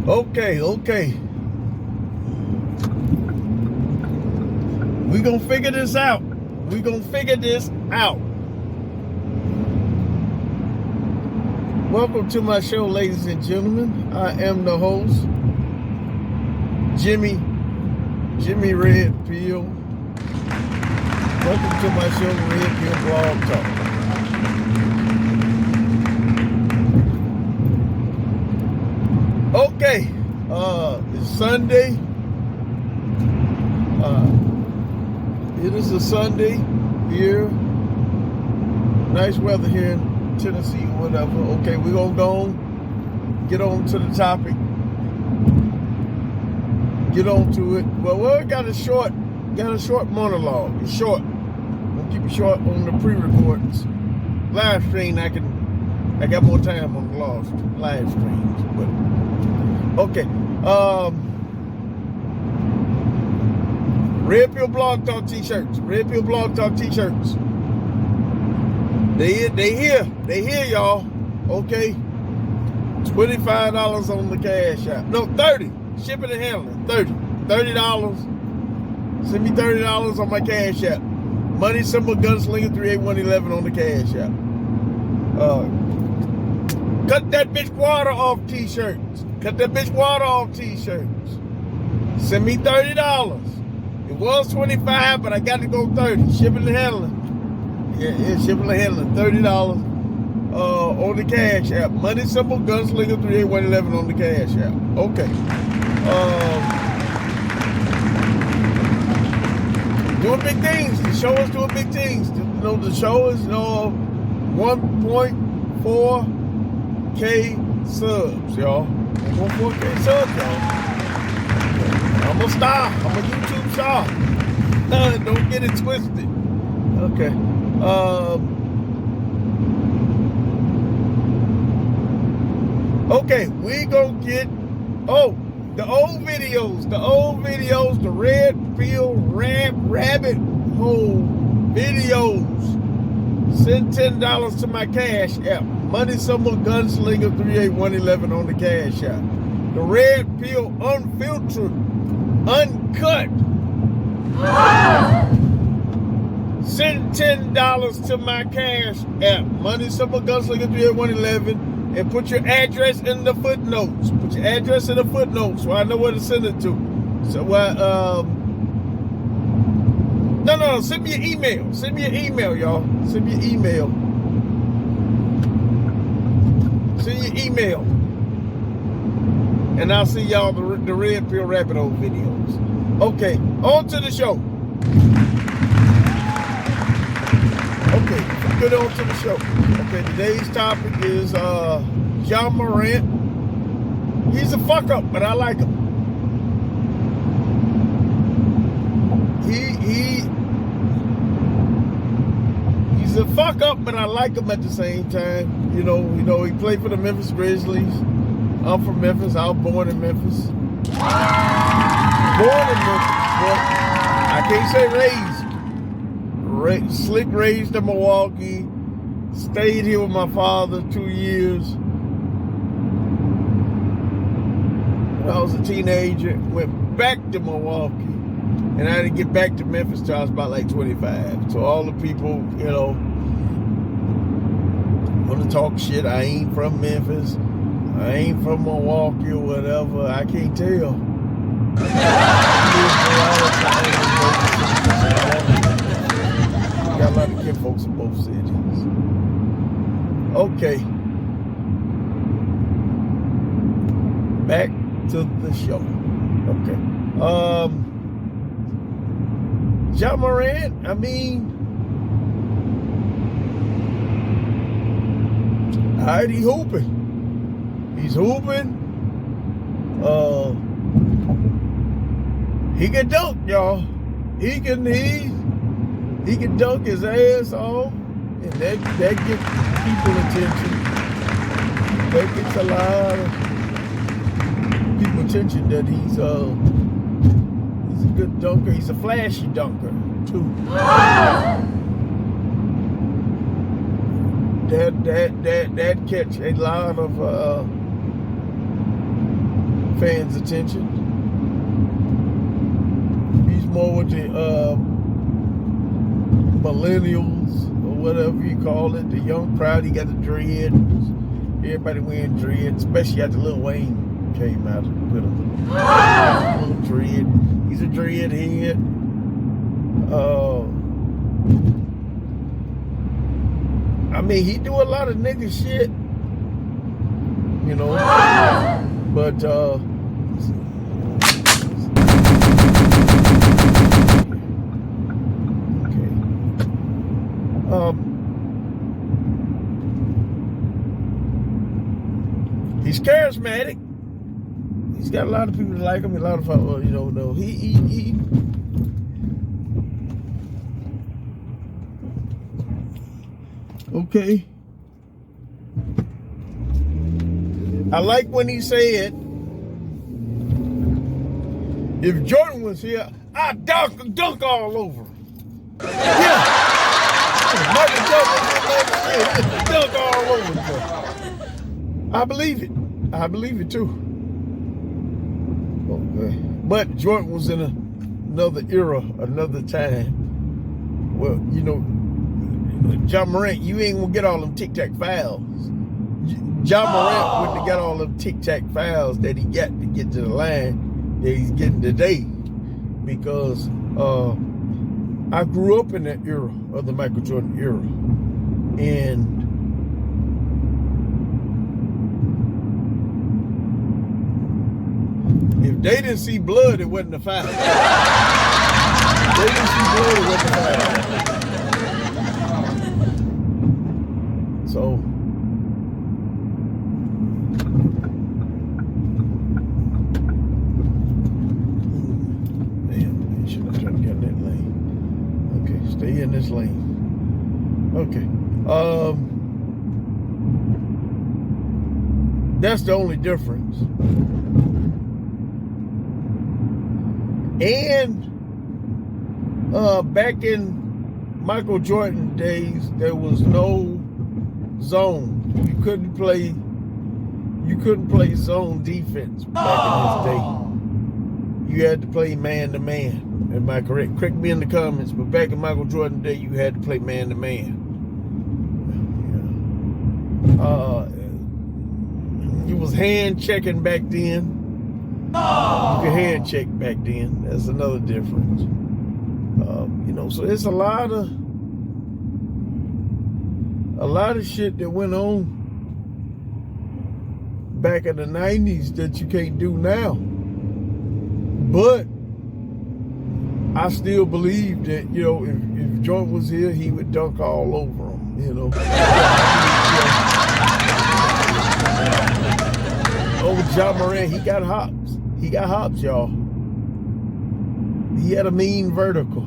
Okay. We gonna figure this out. Welcome to my show, ladies and gentlemen. I am the host, Jimmy Red Pill. Welcome to my show, Red Pill Blog Talk. Okay, it's Sunday. It is a Sunday here. Nice weather here in Tennessee or whatever. Okay, we're gonna go get on to the topic. Get on to it. Well, we got a short monologue. It's short. We'll keep it short on the pre-recordings. Live stream, I got more time on the live streams. But okay. Red Pill Blog Talk t-shirts. Red Pill Blog Talk t-shirts. They here, y'all. Okay. $25 on the cash app. No, $30. Shipping and handling. $30. Send me $30 on my cash app. Money Symbol Gunslinger 38111 on the cash app. Cut that bitch water off t-shirts. Send me $30. It was $25, but I got to go $30. Shipping and handling. Yeah, shipping and handling. $30 on the cash app. Money Symbol Gunslinger 38111 on the cash app. Okay. Doing big things. The show is doing big things. The show is 1.4K subs, y'all. 1.4K subs, y'all. I'm a star. I'm a YouTube star. Don't get it twisted. Okay. Okay, we gonna get the old videos, the Red Pill rabbit hole videos. Send $10 to my cash app. Money Symbol Gunslinger 38111 on the cash app. The Red Pill unfiltered, uncut. Send $10 to my cash app. Money Symbol Gunslinger 38111. And put your address in the footnotes. So I know where to send it to. So no. Send me an email, y'all. Send me an email. And I'll see y'all the Red Pill Rabbit Hole videos. Okay, on to the show. Okay, get on to the show. Okay, today's topic is John Morant. He's a fuck up, but I like him. He's a fuck up, but I like him at the same time. You know, he played for the Memphis Grizzlies. I'm from Memphis. I was born in Memphis. But I can't say raised. Slick raised in Milwaukee. Stayed here with my father 2 years. When I was a teenager, went back to Milwaukee. And I didn't get back to Memphis till I was about like 25. So all the people, want to talk shit. I ain't from Memphis. I ain't from Milwaukee or whatever. I can't tell. Got a lot of kin folks in both cities. Okay. Back to the show. Okay. John Morant, I mean, alright, he's hooping. He can dunk, y'all. He can dunk his ass off, and that gets people attention. That gets a lot of people attention that he's a good dunker. He's a flashy dunker too. That catch a lot of fans' attention. He's more with the millennials or whatever you call it, the young crowd. He got the dread. Everybody wearing dread, especially after Lil Wayne came out with him. Little dread. He's a dread head. I mean, he do a lot of nigga shit, you know, but he's charismatic. He's got a lot of people that like him. A lot of you know, he okay. I like when he said, if Jordan was here, I'd dunk all over him. Yeah. Michael Jordan was dunk all over him. I believe it. I believe it too. Okay. But Jordan was in another era, another time. Well, you know, John Morant, you ain't gonna get all them tic-tac fouls. John Morant wouldn't have got all them tic-tac fouls that he got to get to the line that he's getting today. Because I grew up in that era of the Michael Jordan era. And if they didn't see blood, it wasn't a foul. If they didn't see blood, it wasn't a foul. So, damn, man, should have tried to get in that lane. Okay, stay in this lane. Okay. That's the only difference. And back in Michael Jordan days, there was no zone. You couldn't play zone defense back in his day. You had to play man to man. Am I correct? Correct me in the comments, but back in Michael Jordan day, you had to play man to man. You was hand checking back then. You could hand check back then. That's another difference. You know, so it's a lot of shit that went on back in the 90s that you can't do now. But I still believe that, you know, if Jordan was here, he would dunk all over him, you know. Oh, John Morant, he got hops. He got hops, y'all. He had a mean vertical.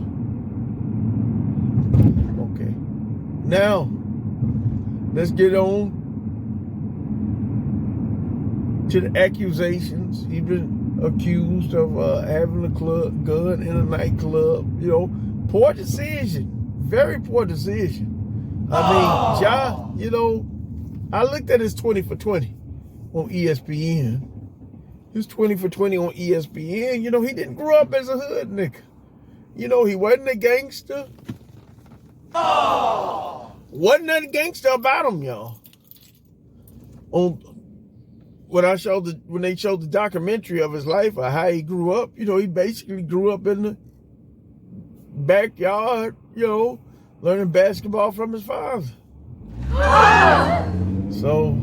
Okay. Now, let's get on to the accusations. He's been accused of having a gun in a nightclub. You know, poor decision. Very poor decision. I mean, Ja, you know, I looked at his 20 for 20 on ESPN. His 20 for 20 on ESPN. You know, he didn't grow up as a hood nigga. You know, he wasn't a gangster. Wasn't nothing gangster about him, y'all. When they showed the documentary of his life or how he grew up, you know, he basically grew up in the backyard, you know, learning basketball from his father. So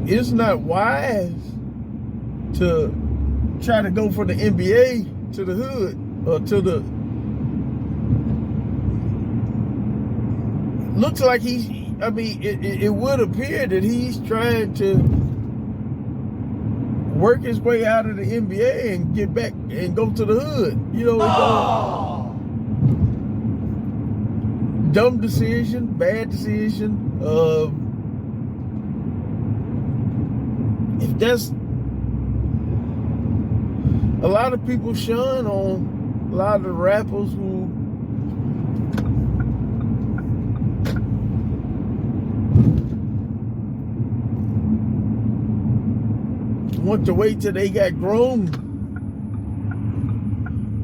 it's not wise to try to go from the NBA to the hood or to the. Looks like it would appear that he's trying to work his way out of the NBA and get back and go to the hood. You know, dumb decision, bad decision. If that's a lot of people shun on a lot of the rappers who want to wait till they got grown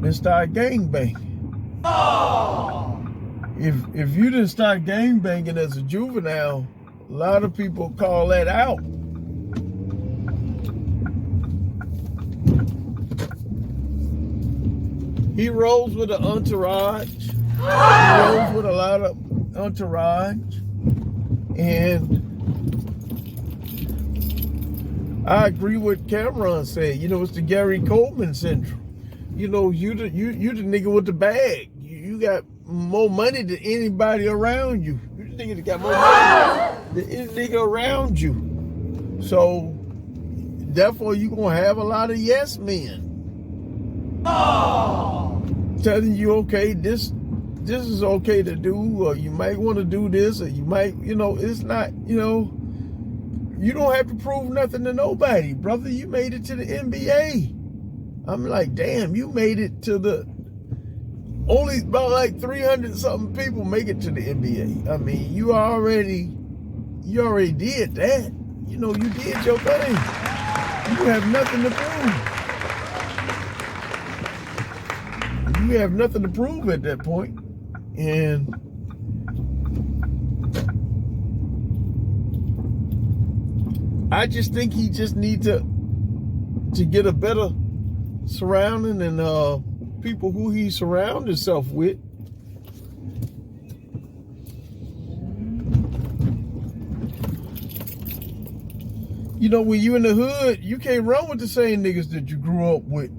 and start gangbanging. If you didn't start gangbanging as a juvenile, a lot of people call that out. He rolls with an entourage. He rolls with a lot of entourage. And I agree with Cameron said. You know, it's the Gary Coleman syndrome. You know, you the nigga with the bag. You got more money than anybody around you. You the nigga that got more money than any nigga around you. So, therefore, you gonna have a lot of yes men. Telling you, okay, this is okay to do, or you might want to do this, or you might, you know, it's not, you know, you don't have to prove nothing to nobody, brother. You made it to the NBA. I'm like, damn, you made it to the, only about like 300 something people make it to the NBA. I mean, you already did that. You know, you did your thing. You have nothing to prove. You have nothing to prove at that point. And I just think he just needs to get a better surrounding and people who he surrounds himself with. You know, when you in the hood, you can't run with the same niggas that you grew up with.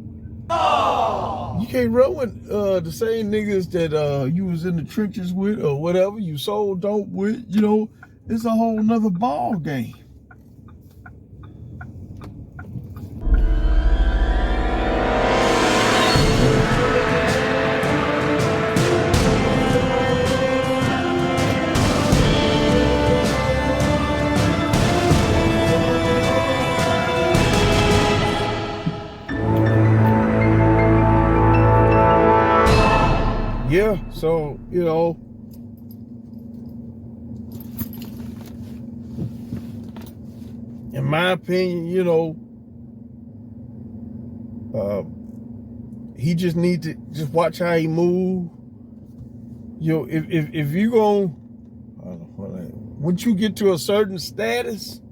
You can't run with the same niggas that you was in the trenches with or whatever, you sold dope with. You know, it's a whole nother ball game. Yeah, so, you know, in my opinion, you know, he just needs to just watch how he move. You know, if you go, once you get to a certain status,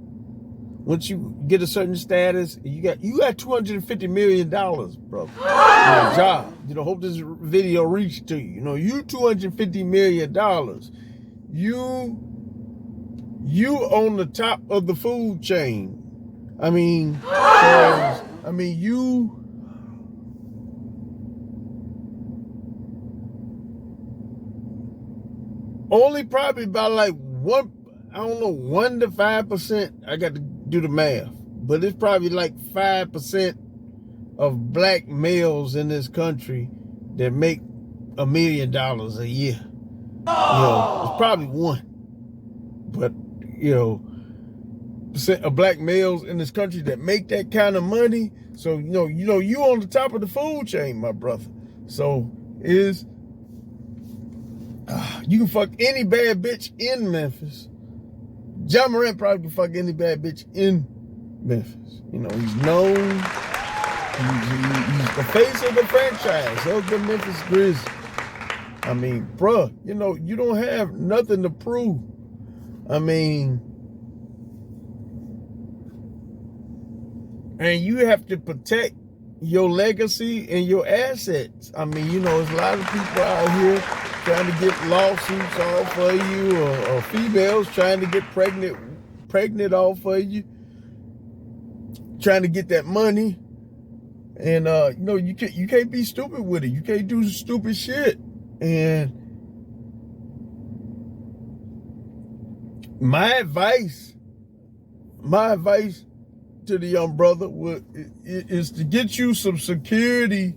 once you get a certain status, you got $250 million, brother. Your job. You know, hope this video reached to you. You know, you $250 million. You on the top of the food chain. I mean, you only probably about like 1 to 5%. I got to do the math, but it's probably like 5% of black males in this country that make $1 million a year. You know, it's probably 1, but you know, percent of black males in this country that make that kind of money. So you know, you on the top of the food chain, my brother. So you can fuck any bad bitch in Memphis. Ja Morant probably can fuck any bad bitch in Memphis. You know, he's known. He's the face of the franchise of the Memphis Grizzlies. I mean, bruh, you know, you don't have nothing to prove. I mean, and you have to protect your legacy and your assets. I mean, you know, there's a lot of people out here trying to get lawsuits off of you, or females trying to get pregnant off of you, trying to get that money. And you know, you can't be stupid with it. You can't do stupid shit. And my advice to the young brother is to get you some security,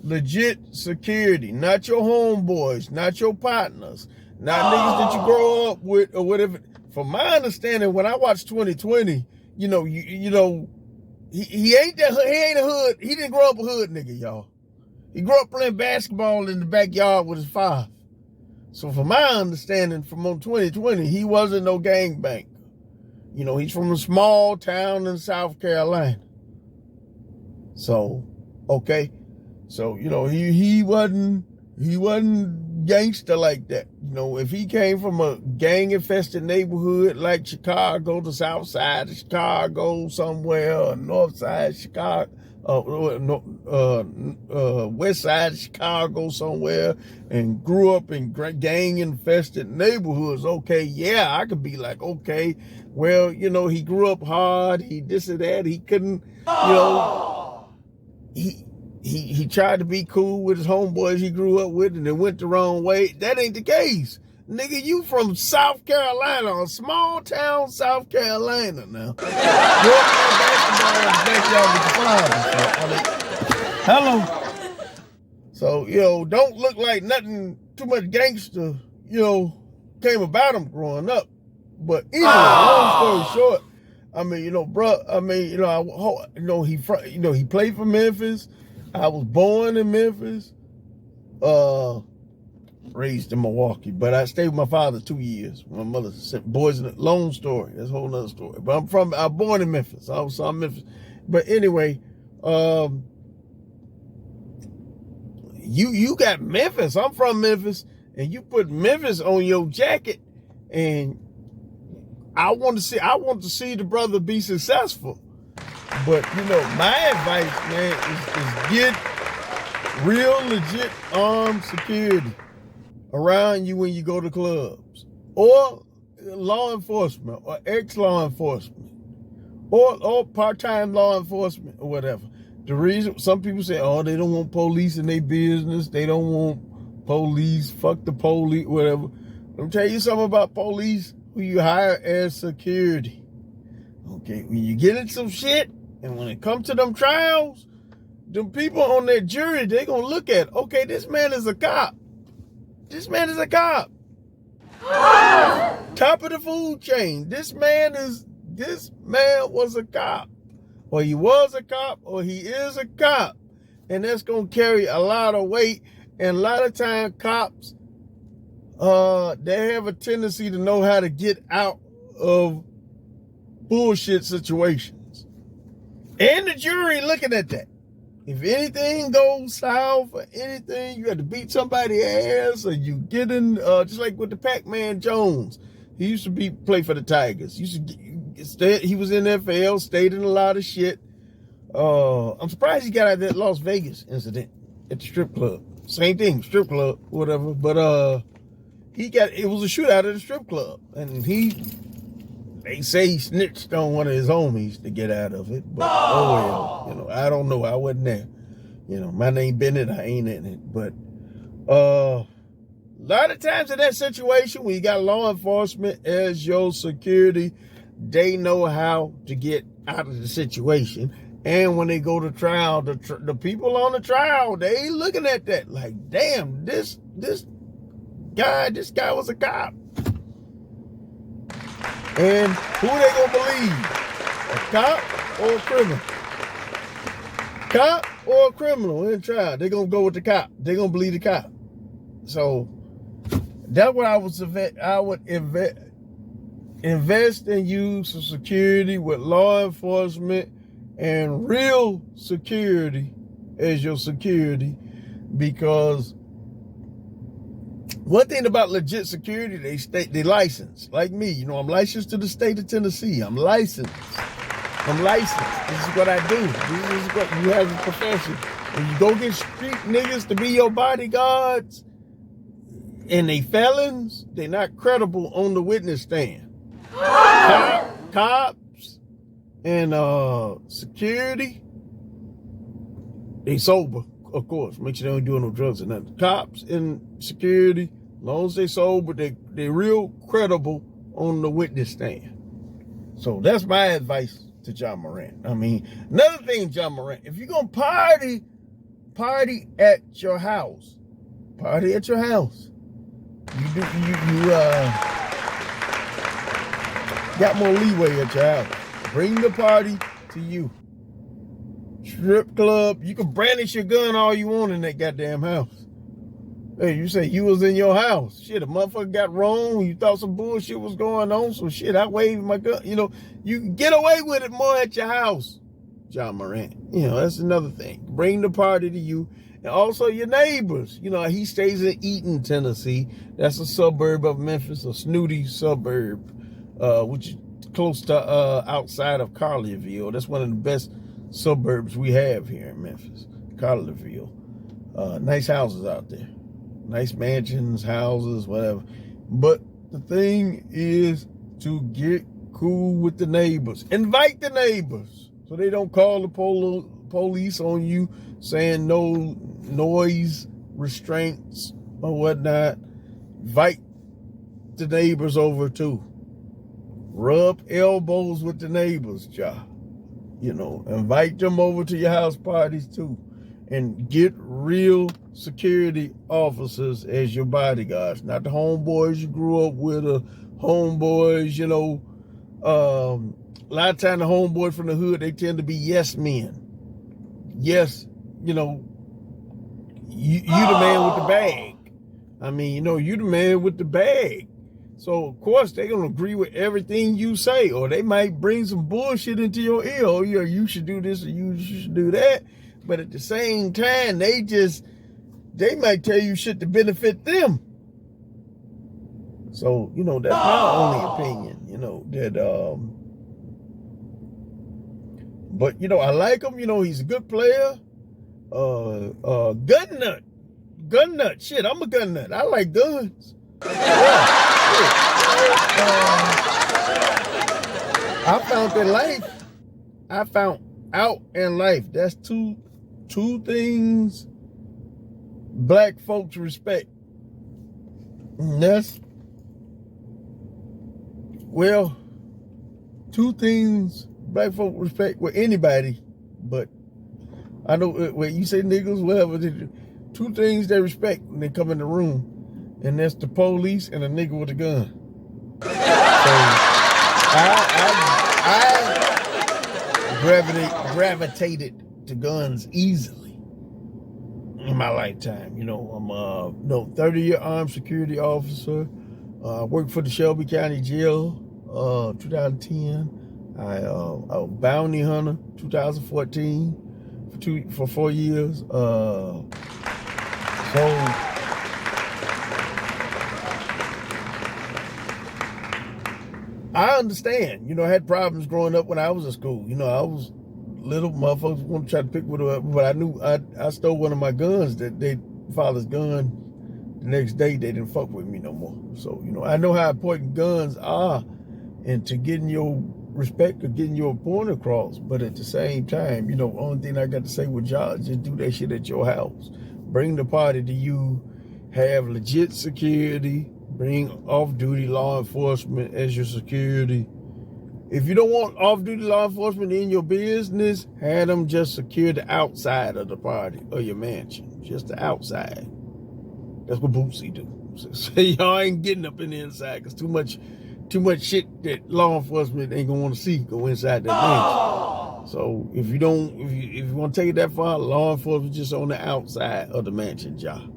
legit security, not your homeboys, not your partners, not niggas that you grow up with or whatever. From my understanding, when I watched 2020, you know, he ain't a hood. He didn't grow up a hood nigga, y'all. He grew up playing basketball in the backyard with his father. So from my understanding, from on 2020, he wasn't no gangbanger. You know, he's from a small town in South Carolina. So, okay. So, he wasn't gangster like that. If he came from a gang infested neighborhood like Chicago, the south side of Chicago somewhere, or north side of Chicago, west side of Chicago somewhere, and grew up in gang infested neighborhoods, okay, yeah, I could be like, okay, well, he grew up hard, he this and that, he couldn't, he tried to be cool with his homeboys he grew up with, and it went the wrong way. That ain't the case. Nigga, you from South Carolina, a small town South Carolina now. You're hello. So, don't look like nothing too much gangster, came about him growing up. But anyway, long story short, he played for Memphis. I was born in Memphis, raised in Milwaukee, but I stayed with my father 2 years. My mother said, boys in a long story. That's a whole nother story. But I'm born in Memphis. I was from Memphis. But anyway, you got Memphis. I'm from Memphis, and you put Memphis on your jacket, and I want to see the brother be successful. But, my advice, man, is get real legit armed security around you when you go to clubs, or law enforcement, or ex-law enforcement, or part-time law enforcement, or whatever. The reason some people say, oh, they don't want police in their business, they don't want police, fuck the police, whatever. Let me tell you something about police who you hire as security. Okay, when you get in some shit, and when it comes to them trials, them people on that jury, they gonna look at, okay, this man is a cop. This man is a cop. Top of the food chain. This man was a cop. Or he was a cop, or he is a cop. And that's gonna carry a lot of weight. And a lot of time cops, they have a tendency to know how to get out of bullshit situations. And the jury looking at that. If anything goes south or anything, you had to beat somebody's ass, or you get in, just like with the Pac-Man Jones. He used to play for the Tigers. He was in NFL, stayed in a lot of shit. I'm surprised he got out of that Las Vegas incident at the strip club. Same thing, strip club, whatever. But it was a shootout at the strip club, and they say he snitched on one of his homies to get out of it, but oh well, I don't know. I wasn't there. My name Bennett, I ain't in it. But a lot of times in that situation, when you got law enforcement as your security, they know how to get out of the situation. And when they go to trial, the people on the trial, they looking at that like, damn, this guy was a cop. And who they gonna believe? A cop or a criminal? Cop or a criminal in trial? They gonna go with the cop. They gonna believe the cop. So that's what I would invest and use some security with law enforcement and real security as your security, because one thing about legit security, they license. Like me, I'm licensed to the state of Tennessee. I'm licensed. This is what I do. This is what you have a profession. When you go get street niggas to be your bodyguards and they felons, they're not credible on the witness stand. Cops and security, they sober, of course. Make sure they don't do no drugs or nothing. Cops and security, as long as they sober, they real credible on the witness stand. So that's my advice to John Morant. Another thing, John Morant, if you're gonna party at your house. Party at your house. You got more leeway at your house. Bring the party to you. Strip club, you can brandish your gun all you want in that goddamn house. Hey, you say you was in your house. Shit, a motherfucker got wrong. You thought some bullshit was going on. So shit, I waved my gun. You get away with it more at your house. John Morant. You know, that's another thing. Bring the party to you. And also your neighbors. You know, he stays in Eaton, Tennessee. That's a suburb of Memphis, a snooty suburb, which is close to outside of Collierville. That's one of the best suburbs we have here in Memphis, Collierville. Nice houses out there. Nice mansions, houses, whatever. But the thing is to get cool with the neighbors. Invite the neighbors so they don't call the police on you saying no noise restraints or whatnot. Invite the neighbors over too. Rub elbows with the neighbors, y'all. You know, invite them over to your house parties too. And get real security officers as your bodyguards. Not the homeboys you grew up with or homeboys, you know. A lot of times the homeboys from the hood, they tend to be yes men. Yes, you know, you the man with the bag. I mean, you know, you the man with the bag. So, of course, they're going to agree with everything you say. Or they might bring some bullshit into your ear. Oh, yeah, you should do this or you should do that. But at the same time, they might tell you shit to benefit them. So, you know, that's my only opinion, you know, that, but, you know, I like him, you know, he's a good player. Gun nut, shit, I'm a gun nut. I like guns. Yeah, I found out in life, that's two things black folks respect. And that's, well, two things black folks respect with anybody, but I know when you say niggas, whatever, two things they respect when they come in the room, and that's the police and a nigga with a gun. So I gravitated to guns easily in my lifetime. You know, I'm a 30-year armed security officer. I worked for the Shelby County Jail, 2010. I was bounty hunter, 2014, for 4 years. So I understand. You know, I had problems growing up when I was in school. You know, I was little, motherfuckers want to try to pick with her, but I knew I stole one of my guns, that they father's gun. The next day, they didn't fuck with me no more. So, you know, I know how important guns are and to getting your respect or getting your point across. But at the same time, you know, only thing I got to say with y'all, just do that shit at your house. Bring the party to you. Have legit security. Bring off-duty law enforcement as your security. If you don't want off-duty law enforcement in your business, have them just secure the outside of the party or your mansion. Just the outside. That's what Bootsy do. So y'all ain't getting up in the inside because too much shit that law enforcement ain't gonna want to see go inside that mansion. So if you want to take it that far, law enforcement just on the outside of the mansion, y'all.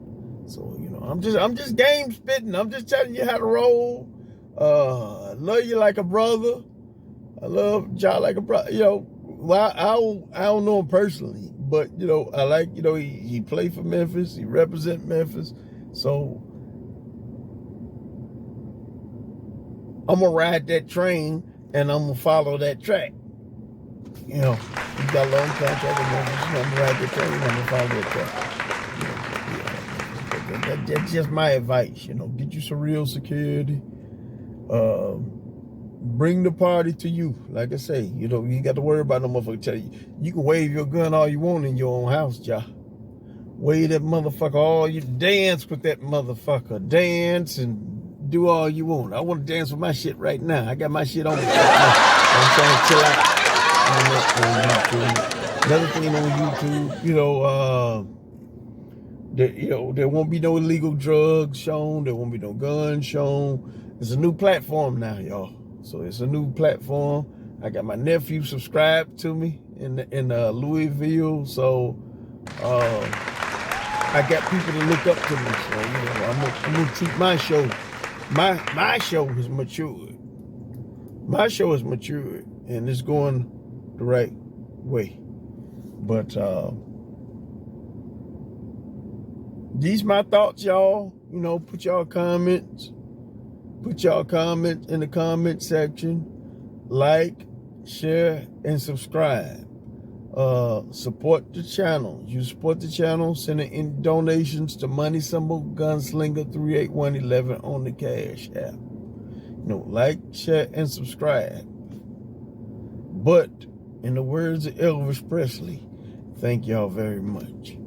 So, you know, I'm just game spitting. I'm just telling you how to roll. I love you like a brother. I love y'all like a brother. You know, well, I don't know him personally, but, you know, I like, you know, he played for Memphis. He represent Memphis. So I'm going to ride that train and I'm going to follow that track. You know, you got a long contract with Memphis. I'm going to ride that train and I'm going to follow that track. That's just my advice, you know. Get you some real security. Bring the party to you. Like I say, you know, you ain't got to worry about no motherfucker tell you. You can wave your gun all you want in your own house, y'all. Wave that motherfucker all you dance with that motherfucker. Dance and do all you want. I want to dance with my shit right now. I got my shit on me right now. I'm trying to chill out on YouTube. Another thing on YouTube, you know, there won't be no illegal drugs shown. There won't be no guns shown. It's a new platform now, y'all. So it's a new platform. I got my nephew subscribed to me in Louisville. So I got people to look up to me. So, you know, I'm gonna treat my show. My show has matured. My show has matured, and it's going the right way. But these my thoughts, y'all. You know, put y'all comments in the comment section. Like, share, and subscribe. Support the channel. You support the channel, sending in donations to Money Symbol Gunslinger 38111 on the Cash app. You know, like, share, and subscribe. But in the words of Elvis Presley, thank y'all very much.